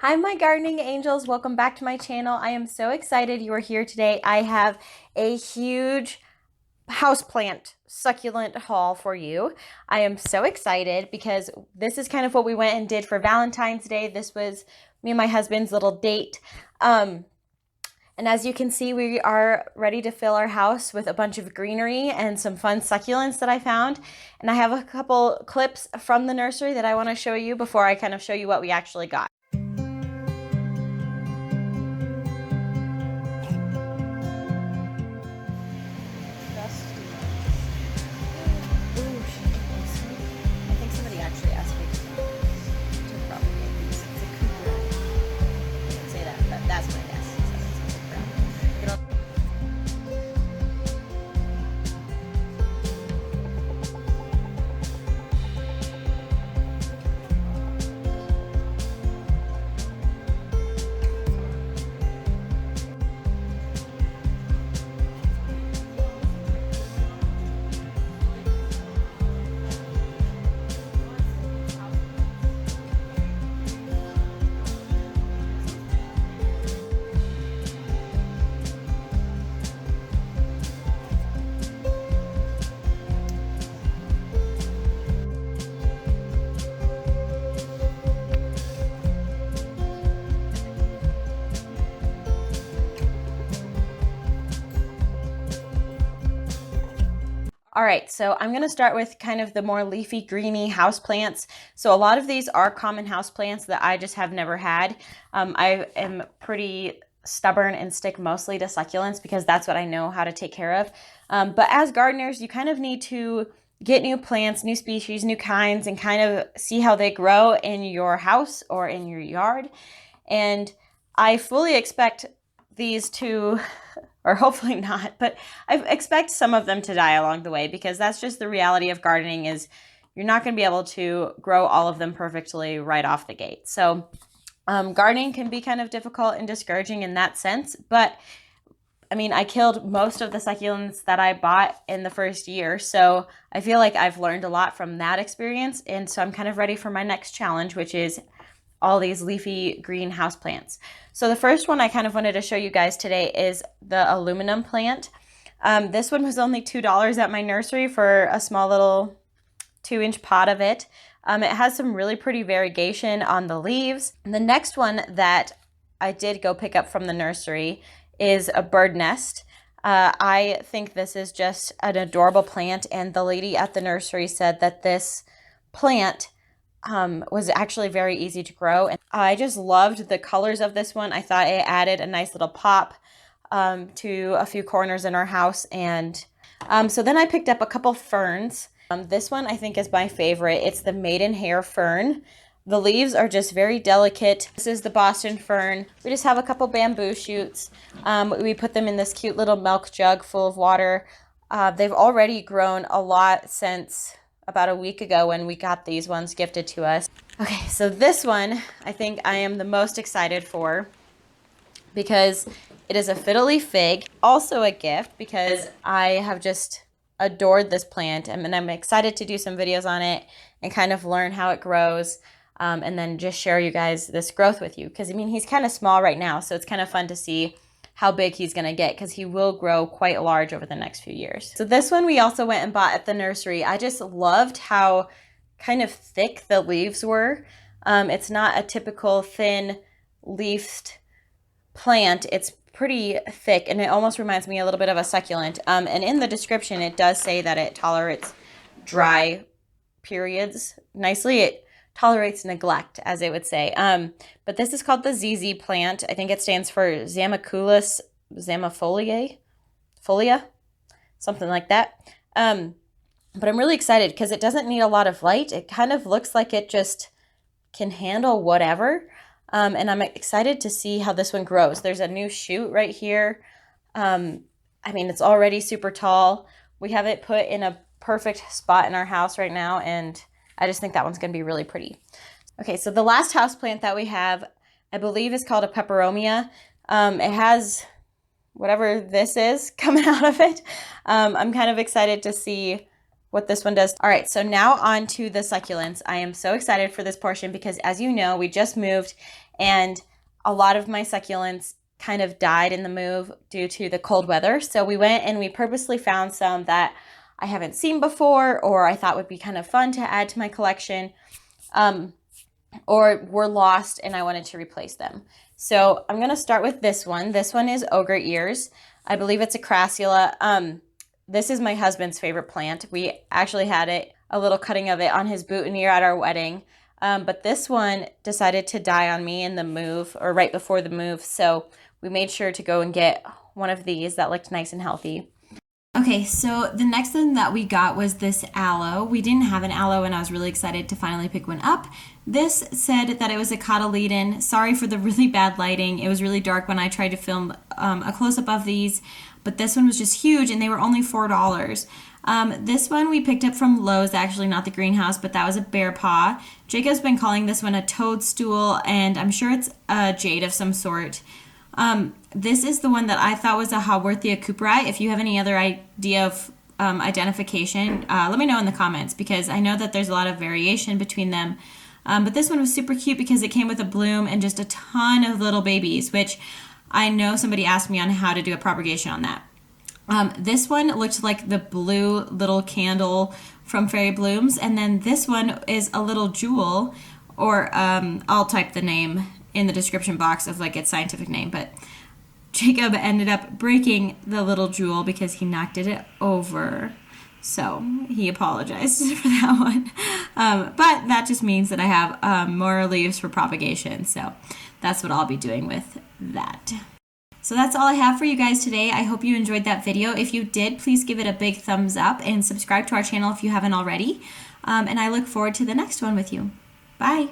Hi, my gardening angels. Welcome back to my channel. I am so excited you are here today. I have a huge houseplant succulent haul for you. I am so excited because this is kind of what we went and did for Valentine's Day. This was me and my husband's little date. And as you can see, we are ready to fill our house with a bunch of greenery and some fun succulents that I found. And I have a couple clips from the nursery that I want to show you before I kind of show you what we actually got. All right, so I'm going to start with kind of the more leafy, greeny houseplants. So a lot of these are common houseplants that I just have never had. I am pretty stubborn and stick mostly to succulents because that's what I know how to take care of. But as gardeners, you kind of need to get new plants, new species, new kinds, and kind of see how they grow in your house or in your yard. And I fully expect these to, or hopefully not, but I expect some of them to die along the way because that's just the reality of gardening is you're not going to be able to grow all of them perfectly right off the gate. So gardening can be kind of difficult and discouraging in that sense, but I mean, I killed most of the succulents that I bought in the first year, so I feel like I've learned a lot from that experience, and so I'm kind of ready for my next challenge, which is all these leafy green houseplants. So the first one I kind of wanted to show you guys today is the aluminum plant. This one was only $2 at my nursery for a small little 2-inch pot of it. It has some really pretty variegation on the leaves. And the next one that I did go pick up from the nursery is a Birdsnest. I think this is just an adorable plant, and the lady at the nursery said that this plant was actually very easy to grow, and I just loved the colors of this one. I thought it added a nice little pop to a few corners in our house, and so then I picked up a couple ferns. This one I think is my favorite. It's the Maidenhair Fern. The leaves are just very delicate. This is the Boston fern. We just have a couple bamboo shoots. We put them in this cute little milk jug full of water. They've already grown a lot since about a week ago when we got these ones gifted to us. Okay, so this one I think I am the most excited for because it is a Fiddly Fig, also a gift because I have just adored this plant, and I'm excited to do some videos on it and kind of learn how it grows, and then just share you guys this growth with you because I mean he's kind of small right now, so it's kind of fun to see how big he's going to get because he will grow quite large over the next few years. So this one we also went and bought at the nursery. I just loved how kind of thick the leaves were. It's not a typical thin leafed plant. It's pretty thick, and it almost reminds me a little bit of a succulent. And in the description it does say that it tolerates dry periods nicely. It tolerates neglect, as it would say. But this is called the ZZ plant. I think it stands for Zamaculus zamifoliae, folia, something like that. But I'm really excited because it doesn't need a lot of light. It kind of looks like it just can handle whatever. And I'm excited to see how this one grows. There's a new shoot right here. I mean, it's already super tall. We have it put in a perfect spot in our house right now, and I just think that one's going to be really pretty. Okay, so the last houseplant that we have, I believe is called a Peperomia. It has whatever this is coming out of it. I'm kind of excited to see what this one does. All right, so now on to the succulents. I am so excited for this portion because as you know, we just moved and a lot of my succulents kind of died in the move due to the cold weather. So we went and we purposely found some that I haven't seen before or I thought would be kind of fun to add to my collection, or were lost and I wanted to replace them. So I'm going to start with this one. This one is Orge Ears. I believe it's a crassula. This is my husband's favorite plant. We actually had a little cutting of it on his boutonniere at our wedding. But this one decided to die on me in the move, or right before the move. So we made sure to go and get one of these that looked nice and healthy. Okay, so the next thing that we got was this aloe. We didn't have an aloe and I was really excited to finally pick one up. This said that it was a Cotyledon. Sorry for the really bad lighting. It was really dark when I tried to film a close-up of these, but this one was just huge and they were only $4. This one we picked up from Lowe's, actually not the greenhouse, but that was a bear paw. Jacob's been calling this one a toadstool, and I'm sure it's a jade of some sort. This is the one that I thought was a Haworthia cooperi. If you have any other idea of identification, let me know in the comments, because I know that there's a lot of variation between them. But this one was super cute because it came with a bloom and just a ton of little babies, which I know somebody asked me on how to do a propagation on that. This one looked like the blue little candle from Fairy Blooms, and then this one is a little jewel, or I'll type the name in the description box of like its scientific name, but Jacob ended up breaking the little jewel because he knocked it over. So he apologized for that one. But that just means that I have more leaves for propagation. So that's what I'll be doing with that. So that's all I have for you guys today. I hope you enjoyed that video. If you did, please give it a big thumbs up and subscribe to our channel if you haven't already. And I look forward to the next one with you. Bye.